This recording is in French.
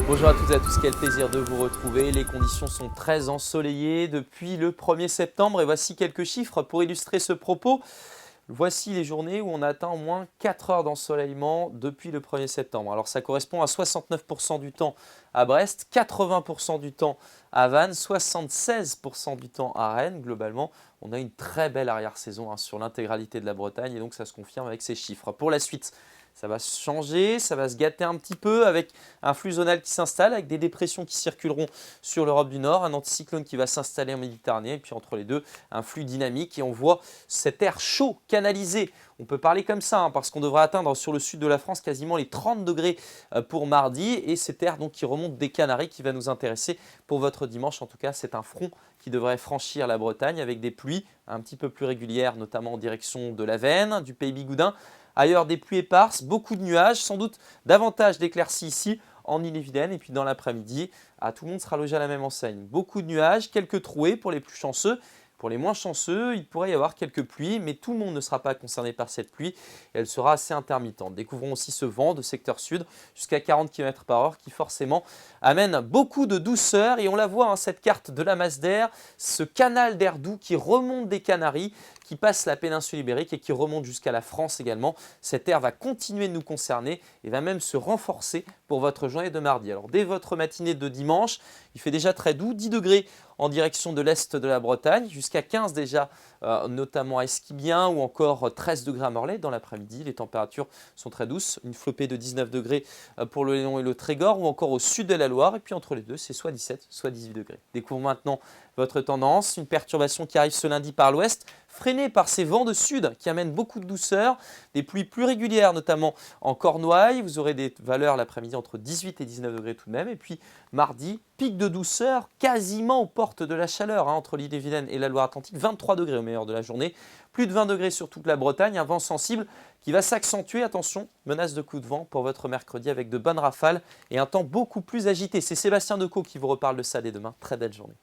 Bonjour à toutes et à tous, quel plaisir de vous retrouver. Les conditions sont très ensoleillées depuis le 1er septembre et voici quelques chiffres pour illustrer ce propos. Voici les journées où on a atteint au moins 4 heures d'ensoleillement depuis le 1er septembre. Alors ça correspond à 69% du temps à Brest, 80% du temps à Vannes, 76% du temps à Rennes. Globalement, on a une très belle arrière-saison sur l'intégralité de la Bretagne et donc ça se confirme avec ces chiffres. Pour la suite, ça va se changer, ça va se gâter un petit peu avec un flux zonal qui s'installe, avec des dépressions qui circuleront sur l'Europe du Nord, un anticyclone qui va s'installer en Méditerranée, et puis entre les deux, un flux dynamique. Et on voit cet air chaud canalisé, on peut parler comme ça, parce qu'on devrait atteindre sur le sud de la France quasiment les 30 degrés pour mardi. Et cet air donc, qui remonte des Canaries qui va nous intéresser pour votre dimanche. En tout cas, c'est un front qui devrait franchir la Bretagne avec des pluies un petit peu plus régulières, notamment en direction de la Veine, du Pays Bigoudin. Ailleurs, des pluies éparses, beaucoup de nuages, sans doute davantage d'éclaircies ici en Ille-et-Vilaine. Et puis dans l'après-midi, tout le monde sera logé à la même enseigne. Beaucoup de nuages, quelques trouées pour les plus chanceux. Pour les moins chanceux, il pourrait y avoir quelques pluies, mais tout le monde ne sera pas concerné par cette pluie et elle sera assez intermittente. Découvrons aussi ce vent de secteur sud jusqu'à 40 km/h qui forcément amène beaucoup de douceur. Et on la voit, cette carte de la masse d'air, ce canal d'air doux qui remonte des Canaries, qui passe la péninsule ibérique et qui remonte jusqu'à la France également. Cet air va continuer de nous concerner et va même se renforcer pour votre journée de mardi. Alors dès votre matinée de dimanche, il fait déjà très doux, 10 degrés en direction de l'est de la Bretagne, jusqu'à 15 déjà, notamment à Esquibien ou encore 13 degrés à Morlaix. Dans l'après-midi, les températures sont très douces, une flopée de 19 degrés pour le Léon et le Trégor ou encore au sud de la Loire. Et puis entre les deux, c'est soit 17, soit 18 degrés. Découvrons maintenant votre tendance, une perturbation qui arrive ce lundi par l'ouest, freinée par ces vents de sud qui amènent beaucoup de douceur, des pluies plus régulières notamment en Cornouailles. Vous aurez des valeurs l'après-midi entre 18 et 19 degrés tout de même. Et puis mardi, pic de douceur quasiment aux portes de la chaleur entre l'Ille-et-Vilaine et la Loire-Atlantique, 23 degrés au meilleur de la journée, plus de 20 degrés sur toute la Bretagne, un vent sensible qui va s'accentuer. Attention, menace de coups de vent pour votre mercredi avec de bonnes rafales et un temps beaucoup plus agité. C'est Sébastien Decaux qui vous reparle de ça dès demain. Très belle journée.